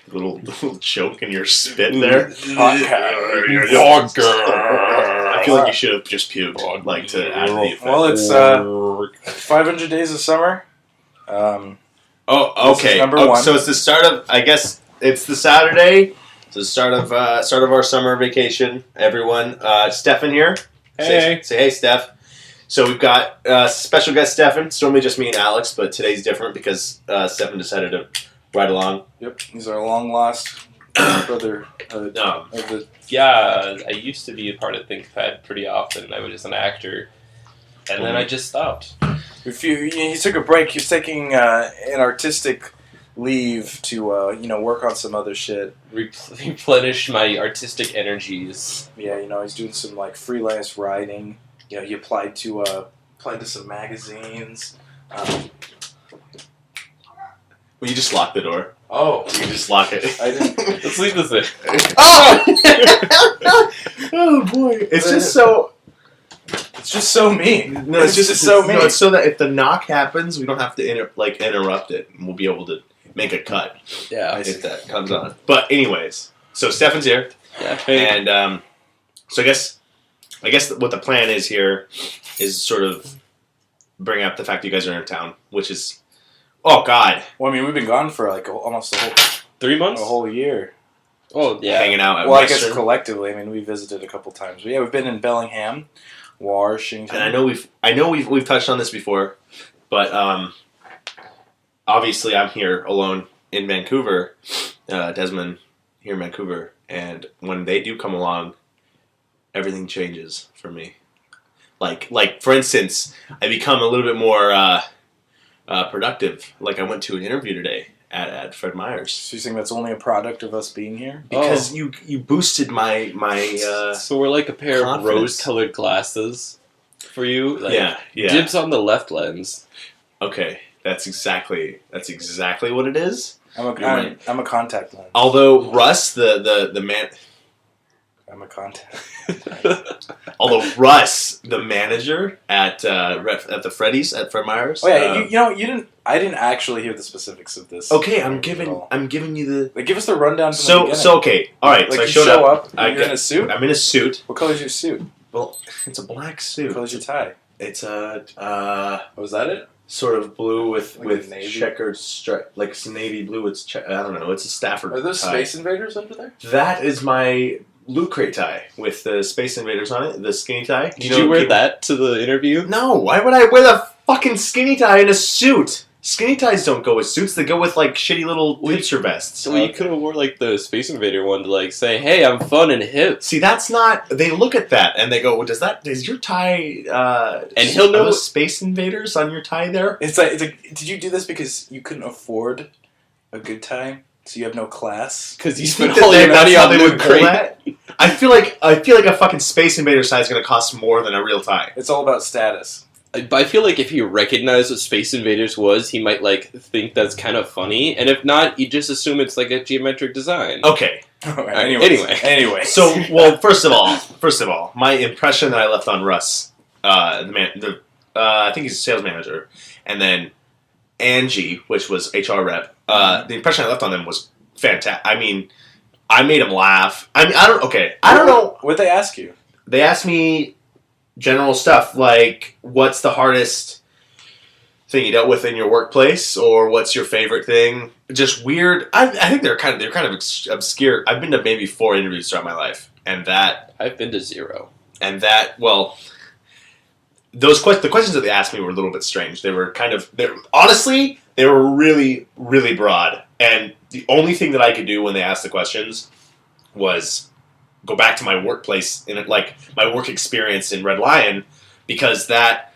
little choke in your spit there. I feel like you should have just puked, like to add to the effect. Well, it's 500 Days of Summer. Okay. Number one. So it's the start of. I guess it's the Saturday. So the start of our summer vacation. Everyone, Stefan here. Hey. Say hey, Steph. So we've got special guest Stefan. It's normally just me and Alex, but today's different because Stefan decided to ride along. Yep, he's our long lost brother. Yeah, I used to be a part of Thinkpad pretty often. I was just an actor, and then I just stopped. He took a break. He was taking an artistic leave to work on some other shit. Replenish my artistic energies. Yeah, he's doing some like freelance writing. He applied to some magazines. Well, you just lock the door. Oh, you just lock it. I didn't. Let's leave this in. Oh! Oh boy! It's just so mean. No, it's just so mean. No, it's so that if the knock happens, we don't have to interrupt it, and we'll be able to make a cut. Yeah, if that comes on. But anyways, so Stefan's here. Yeah. Hey. And so I guess what the plan is here is sort of bring up the fact that you guys are in town, which is, oh God. Well, I mean, we've been gone for like almost a whole 3 months, a whole year. Oh yeah, hanging out at Western. I guess collectively. I mean, we visited a couple times. But yeah, we've been in Bellingham, Washington. And I know we've touched on this before, but obviously I'm here alone in Vancouver. Desmond here in Vancouver, and when they do come along, everything changes for me. Like for instance, I become a little bit more productive. Like I went to an interview today at Fred Meyer's. So you think that's only a product of us being here? Because you boosted my so we're like a pair confidence. of rose-colored glasses for you. Like, yeah. Dibs on the left lens. Okay, that's exactly what it is. I'm a contact lens. Although Russ, the man. I'm a contact. Although Russ, the manager at the Freddy's at Fred Meyer's. Oh yeah, you didn't. I didn't actually hear the specifics of this. Okay, I'm giving you the. Like, give us the rundown. From the beginning. So okay, all right. Like so I you showed show up. You're in a suit. I'm in a suit. What color is your suit? Well, it's a black suit. What color is your tie? It's a Was that it? sort of blue with navy? checkered stripe, like it's navy blue. I don't know. It's a Stafford. Are those tie. Space Invaders under there? That is my Loot Crate tie with the Space Invaders on it. The skinny tie. Did you wear that to the interview? No. Why would I wear the fucking skinny tie in a suit? Skinny ties don't go with suits. They go with like shitty little hipster vests. So you could have wore like the Space Invader one to like say, "Hey, I'm fun and hip." See, that's not. They look at that and they go, "Does your tie?" And he'll know Space Invaders on your tie there. It's like. Did you do this because you couldn't afford a good tie? So you have no class? Because you spent all your money on Loot Crate. I feel like a fucking Space Invader tie is going to cost more than a real tie. It's all about status. But I feel like if he recognized what Space Invaders was, he might like think that's kind of funny, and if not, you just assume it's like a geometric design. Okay. Anyway. So, well, first of all, my impression that I left on Russ, I think he's a sales manager, and then Angie, which was HR rep. The impression I left on them was fantastic. I mean, I made him laugh. I don't know. What'd they ask you? They asked me general stuff like, what's the hardest thing you dealt with in your workplace, or what's your favorite thing? Just weird. I think they're kind of obscure. I've been to maybe 4 interviews throughout my life, and I've been to 0. And well, the questions that they asked me were a little bit strange. They were honestly, they were really, really broad. And the only thing that I could do when they asked the questions was go back to my workplace like my work experience in Red Lion, because that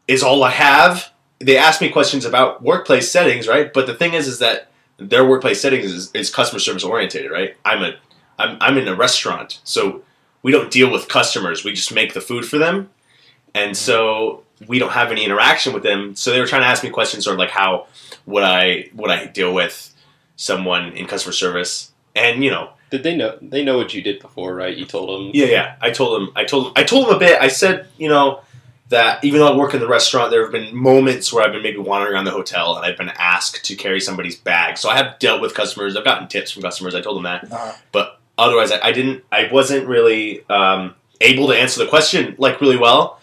is all I have. They asked me questions about workplace settings, right? But the thing is that their workplace settings is customer service oriented, right? I'm in a restaurant, so we don't deal with customers. We just make the food for them, and so we don't have any interaction with them. So they were trying to ask me questions sort of like, how would I deal with someone in customer service, and Did they know? They know what you did before, right? You told them. Yeah. I told them a bit. I said, that even though I work in the restaurant, there have been moments where I've been maybe wandering around the hotel and I've been asked to carry somebody's bag. So I have dealt with customers. I've gotten tips from customers. I told them that. But otherwise, I wasn't really able to answer the question like really well.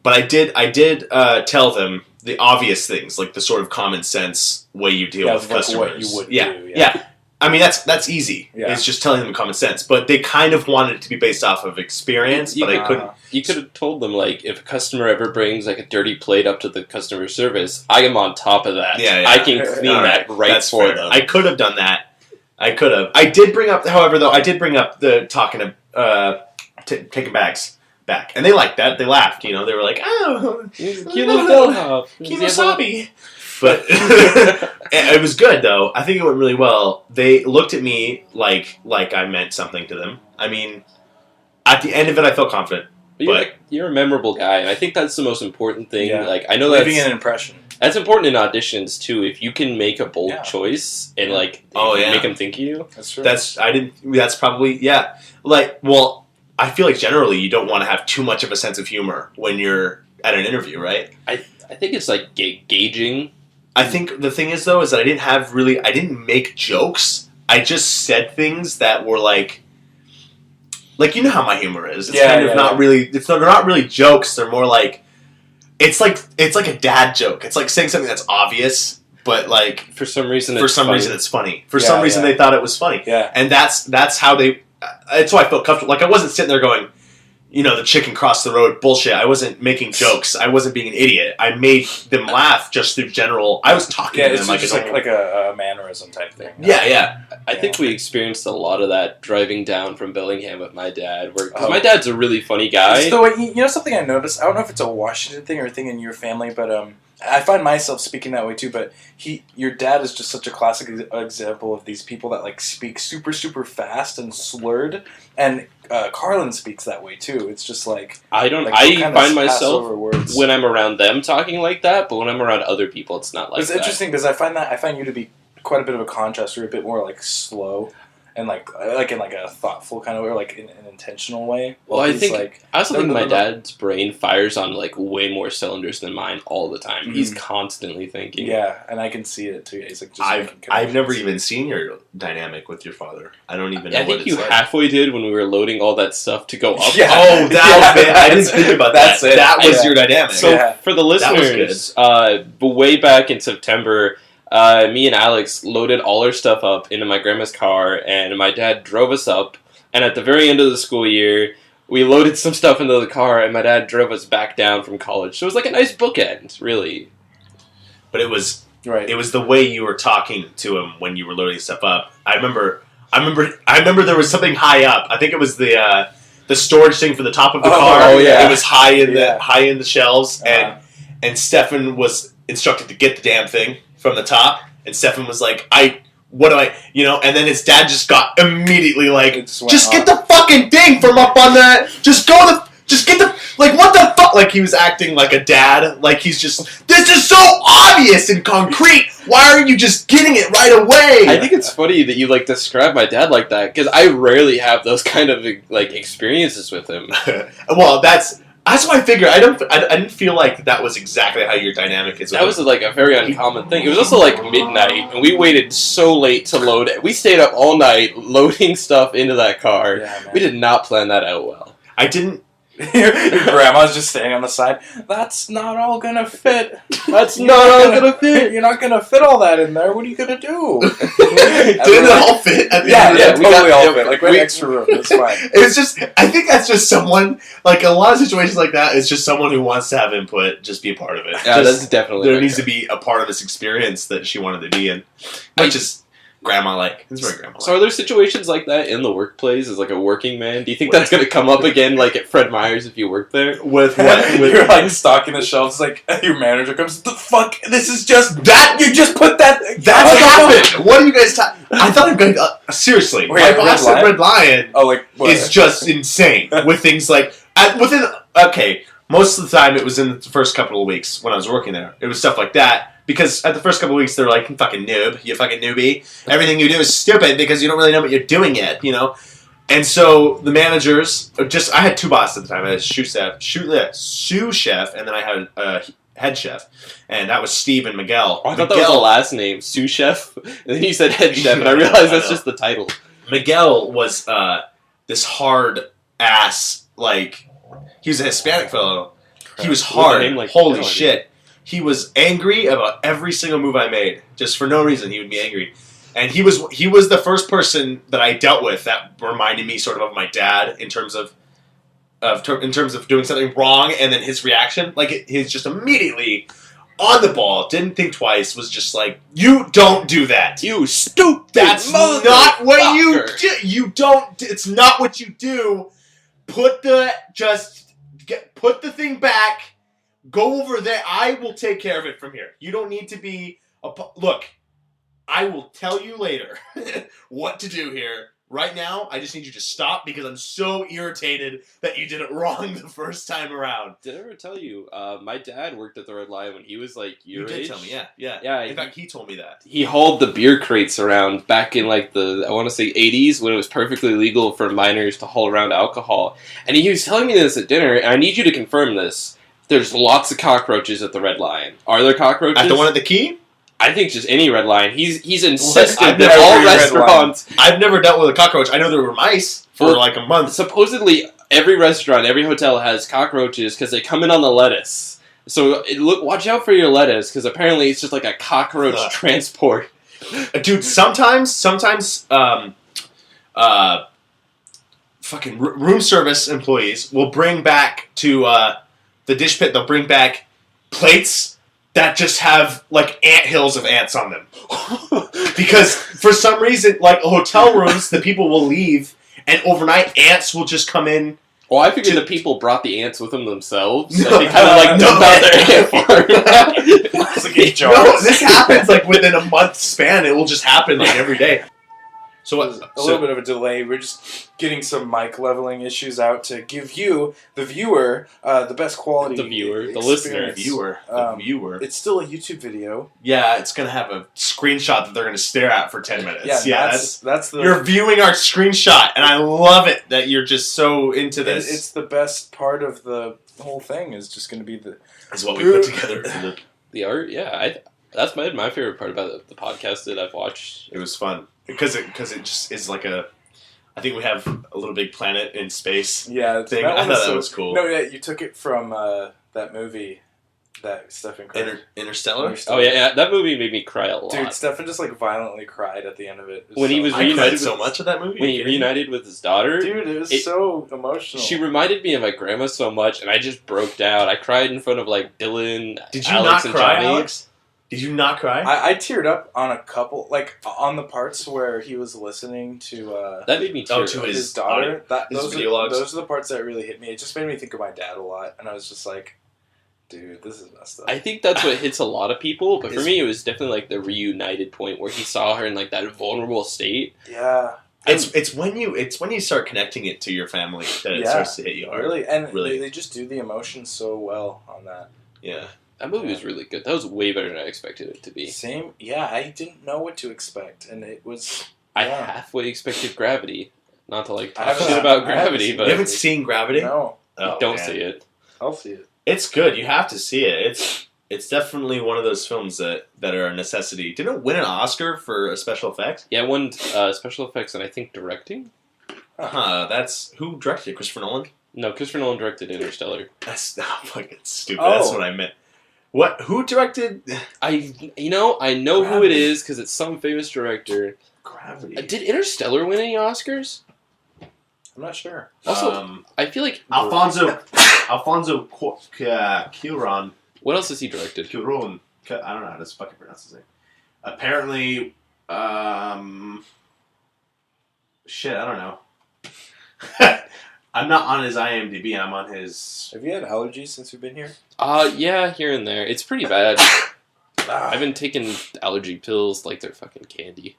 But I did tell them the obvious things, like the sort of common sense way you deal with customers. What you would do. Yeah. I mean, that's easy. Yeah. It's just telling them common sense. But they kind of wanted it to be based off of experience, but I couldn't. You could have told them, like, if a customer ever brings, like, a dirty plate up to the customer service, I am on top of that. Yeah. I can clean that that's for fair. them. I could have done that. I could have. I did bring up, however, though, the talking to taking bags back. And they liked that. They laughed, They were like, oh, cute little bellhop. Cute wasabi. But it was good, though. I think it went really well. They looked at me like I meant something to them. I mean, at the end of it, I felt confident. But you're a memorable guy, and I think that's the most important thing. Yeah. Like, I know leaving an impression. That's important in auditions too. If you can make a bold choice and make them think of you. That's true. That's probably Like, well, I feel like generally you don't want to have too much of a sense of humor when you're at an interview, right? I think it's like gauging. I think the thing is though is that I didn't make jokes. I just said things that were like you know how my humor is. It's they're not really jokes. They're more like it's like a dad joke. It's like saying something that's obvious, but like for some reason it's funny. For some reason they thought it was funny. Yeah. And that's how that's why I felt comfortable. Like I wasn't sitting there going, the chicken crossed the road bullshit. I wasn't making jokes. I wasn't being an idiot. I made them laugh just through general. I was talking to them like just like a mannerism type thing. Yeah. I think we experienced a lot of that driving down from Bellingham with my dad. Because my dad's a really funny guy. So, something I noticed, I don't know if it's a Washington thing or a thing in your family, but I find myself speaking that way too, but your dad is just such a classic example of these people that like speak super, super fast and slurred, and Carlin speaks that way too. It's just like... I find myself when I'm around them talking like that, but when I'm around other people, it's not like that. It's interesting because I find you to be quite a bit of a contrast. You're a bit more like slow and like in like a thoughtful kind of way, or like in an intentional way. Well, I also think my dad's brain fires on like way more cylinders than mine all the time. Mm-hmm. He's constantly thinking. Yeah, and I can see it too. He's like I've never even seen your dynamic with your father. I don't even know. I think you halfway did when we were loading all that stuff to go up. Yeah. Oh, I didn't think about that. That was your dynamic. So for the listeners, way back in September. Me and Alex loaded all our stuff up into my grandma's car, and my dad drove us up. And at the very end of the school year, we loaded some stuff into the car, and my dad drove us back down from college. So it was like a nice bookend, really. But it was the way you were talking to him when you were loading stuff up. I remember there was something high up. I think it was the storage thing for the top of the car. Oh yeah, it was high in the shelves, and Stefan was instructed to get the damn thing from the top, and Stefan was like, what do I, and then his dad just got immediately like, just get the fucking thing from up on that, just get the, like, what the fuck, like, he was acting like a dad, like, he's just, this is so obvious and concrete, why are you just getting it right away? I think it's funny that you, like, describe my dad like that, because I rarely have those kind of, like, experiences with him. Well, that's why I figured. I didn't feel like that was exactly how your dynamic is. That was like a very uncommon thing. It was also like midnight, and we waited so late to load it. We stayed up all night loading stuff into that car. Yeah, we did not plan that out well. I didn't. Your grandma's just standing on the side. That's not all gonna fit. That's not all gonna fit. You're not gonna fit all that in there. What are you gonna do? Didn't it all fit? Totally all fit. Like, we had extra room. It's fine. It's just, I think that's just someone, like, a lot of situations like that, it's just someone who wants to have input, just be a part of it. Yeah, that's definitely there needs to be a part of this experience that she wanted to be in. Which is grandma-like. It's very grandma-like. So are there situations like that in the workplace as, like, a working man? Do you think that's going to come up again, like, at Fred Meyer's if you work there? With what? You're, like, stocking the shelves, like, your manager comes, the fuck? This is just that? You just put that? That's happened! What are you guys talking? I thought I'm going to... seriously. My boss at Red Lion is just insane with things like... most of the time it was in the first couple of weeks when I was working there. It was stuff like that. Because at the first couple of weeks, they're like, fucking noob, you fucking newbie. Everything you do is stupid because you don't really know what you're doing yet, And so the managers, I had two bosses at the time. I had a sous chef, and then I had a head chef, and that was Steve and Miguel. Oh, I thought that was the last name, sous chef, and then you said head chef, and I realized that's just the title. Miguel was this hard ass, like, he was a Hispanic fellow. Crap. He was hard. Holy shit. He was angry about every single move I made. Just for no reason, he would be angry. And he was the first person that I dealt with that reminded me sort of my dad in terms of doing something wrong, and then his reaction, like he's just immediately on the ball, didn't think twice, was just like, "You don't do that, you stupid! That's not what you do. You don't. It's not what you do. Put the thing back. Go over there. I will take care of it from here. You don't need to be look." I will tell you later what to do here. Right now, I just need you to stop because I'm so irritated that you did it wrong the first time around. Did I ever tell you? My dad worked at the Red Lion when he was like your age. You did tell me, yeah. In fact, he told me that. He hauled the beer crates around back in like the, I want to say 80s when it was perfectly legal for minors to haul around alcohol. And he was telling me this at dinner, and I need you to confirm this. There's lots of cockroaches at the Red Lion. Are there cockroaches? At the one at the Key? I think just any Red Lion. He's insisted that all restaurants... I've never dealt with a cockroach. I know there were mice for like a month. Supposedly, every restaurant, every hotel has cockroaches because they come in on the lettuce. So watch out for your lettuce because apparently it's just like a cockroach transport. Dude, sometimes fucking room service employees will bring back to the dish pit, they'll bring back plates that just have, like, anthills of ants on them. Because, for some reason, like, hotel rooms, the people will leave, and overnight, ants will just come in. Well, I figured the people brought the ants with them themselves. So they kind of, like, dump out their ant farm. It's like in jars. No, this happens, like, within a month span. It will just happen, like, every day. So a little bit of a delay. We're just getting some mic leveling issues out to give you, the viewer, the best quality. The viewer, the listener. The viewer. It's still a YouTube video. Yeah, it's going to have a screenshot that they're going to stare at for 10 minutes. Yeah, that's the... You're viewing our screenshot, and I love it that you're just so into this. It's the best part of the whole thing is just going to be is what we put together. The art, yeah. That's my favorite part about the podcast that I've watched. It was fun. Because it just is like I think we have a little big planet in space. Yeah, thing. I thought that was cool. No, yeah, you took it from that movie that Stefan cried. Interstellar? Oh yeah, that movie made me cry a lot. Dude, Stefan just like violently cried at the end of it. When he was reunited so much of that movie. When he reunited with his daughter, dude, it was so emotional. She reminded me of my grandma so much, and I just broke down. I cried in front of like Dylan, Did you Alex, not and cry, Johnny. Alex? Did you not cry? I teared up on a couple, like on the parts where he was listening to. That made me tear to his daughter. Those are the parts that really hit me. It just made me think of my dad a lot, and I was just like, dude, this is messed up. I think that's what hits a lot of people, but for me, it was definitely like the reunited point where he saw her in like that vulnerable state. Yeah. It's when you start connecting it to your family that it starts to hit you hard. Really, and they just do the emotions so well on that. Yeah. That movie was really good. That was way better than I expected it to be. Same, yeah. I didn't know what to expect, and it was. I halfway expected Gravity. Not to like talk shit about Gravity, but you haven't seen Gravity? No, don't see it. I'll see it. It's good. You have to see it. It's definitely one of those films that are a necessity. Didn't it win an Oscar for special effects? Yeah, it won special effects and I think directing. That's who directed it? Christopher Nolan? No, Christopher Nolan directed Interstellar. That's fucking stupid. Oh. That's what I meant. What? Who directed? I know Gravity. Who it is because it's some famous director. Gravity. Did Interstellar win any Oscars? I'm not sure. Also, I feel like Alfonso Cuarón. What else has he directed? Cuarón. I don't know how to fucking pronounce his name. Apparently, shit. I don't know. I'm not on his IMDb. I'm on his... Have you had allergies since we've been here? Yeah, here and there. It's pretty bad. I've been taking allergy pills like they're fucking candy.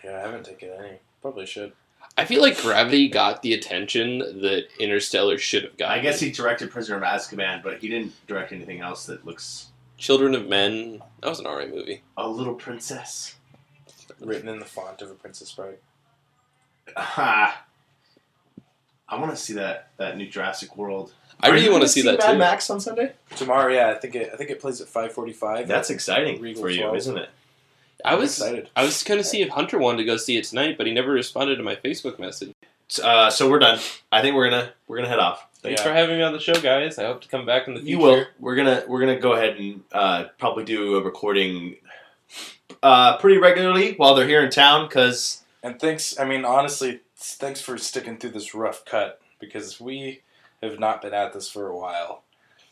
Yeah, I haven't taken any. Probably should. I feel like Gravity got the attention that Interstellar should have gotten. I guess he directed Prisoner of Azkaban, but he didn't direct anything else that looks... Children of Men. That was an alright movie. A Little Princess. Written in the font of a Princess Bride. I want to see that new Jurassic World. I really want to see that Mad too. Max on Sunday. Tomorrow, yeah, I think it plays at 5:45. That's exciting Regal for you, 12. isn't it? I was excited. I was going to see if Hunter wanted to go see it tonight, but he never responded to my Facebook message. So we're done. I think we're gonna head off. Thanks Yeah. for having me on the show, guys. I hope to come back in the future. You will. We're gonna go ahead and probably do a recording pretty regularly while they're here in town. Cause And thanks. I mean, honestly, thanks for sticking through this rough cut because we have not been at this for a while.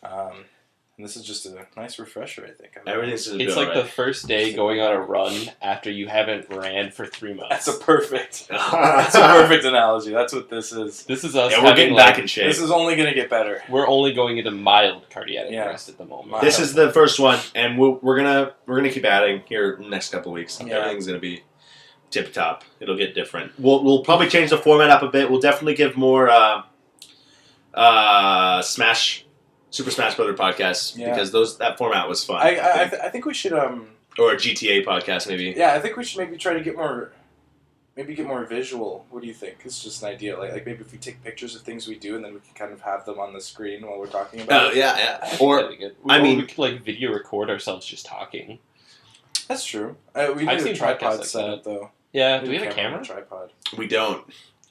And this is just a nice refresher, I think. everything's gonna be It's all like right. the first day going on a run after you haven't ran for 3 months. That's a perfect analogy. That's what this is. This is us. Yeah, we're having, getting like, back in shape. This is only going to get better. We're only going into mild cardiac Yeah. arrest at the moment. This is the first one, and we're gonna keep adding here in the next couple of weeks. Yeah. Everything's gonna be tip top. It'll get different. We'll probably change the format up a bit. We'll definitely give more Super Smash Brother podcasts because that format was fun. I think we should or a GTA podcast maybe. Yeah, I think we should maybe try to get more visual. What do you think? It's just an idea. Like maybe if we take pictures of things we do and then we can kind of have them on the screen while we're talking about it. Yeah. Or Or we could like video record ourselves just talking. That's true. We I've need a seen tripod podcasts like setup though. Yeah. Do we have a camera? on tripod. we don't.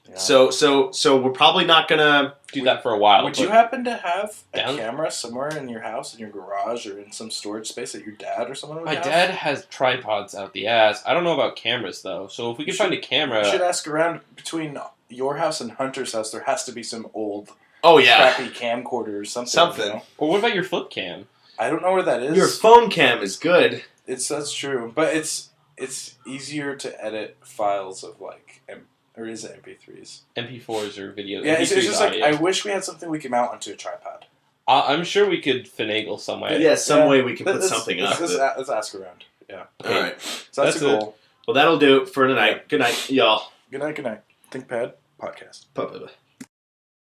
Yeah. So we're probably not gonna. Do that for a while. Would but you happen to have a Down- camera somewhere in your house, in your garage, or in some storage space that your dad or someone would My have? dad has tripods out the ass. I don't know about cameras though. So if we could find a camera, You should ask around between your house and Hunter's house. There has to be some old, Oh yeah. crappy camcorder or something. Something. You know? or what about your flip cam? I don't know where that is. Your phone cam is good. That's true, but it's easier to edit files of or is it MP3s? MP4s or video? Yeah, it's MP3s just like audio. I wish we had something we could mount onto a tripod. I'm sure we could finagle some way. Yeah, some way we can put something up. Let's ask around. Yeah. All right. So that's a That's goal. Well, that'll do it for tonight. Good night, y'all. Good night. Thinkpad podcast. Bye-bye.